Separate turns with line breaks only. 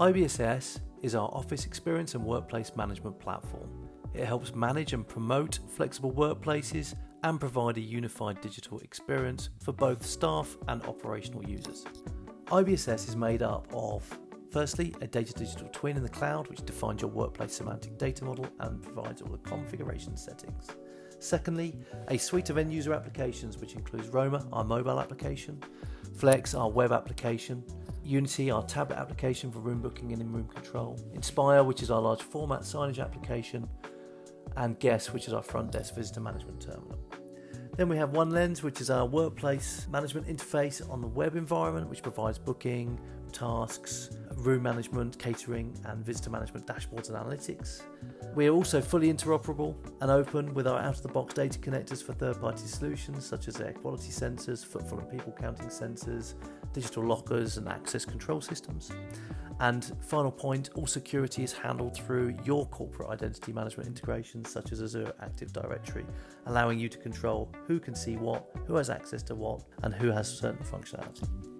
IBSS is our office experience and workplace management platform. It helps manage and promote flexible workplaces and provide a unified digital experience for both staff and operational users. IBSS is made up of, firstly, a data digital twin in the cloud which defines your workplace semantic data model and provides all the configuration settings. Secondly, a suite of end user applications which includes Roma, our mobile application, Flex, our web application, Unity, our tablet application for room booking and in-room control, Inspire, which is our large format signage application, and Guest, which is our front desk visitor management terminal. Then we have OneLens, which is our workplace management interface on the web environment, which provides booking, tasks, room management, catering, and visitor management dashboards and analytics. We are also fully interoperable and open with our out-of-the-box data connectors for third-party solutions such as air quality sensors, footfall and people counting sensors, digital lockers and access control systems. And final point, all security is handled through your corporate identity management integrations such as Azure Active Directory, allowing you to control who can see what, who has access to what, and who has certain functionality.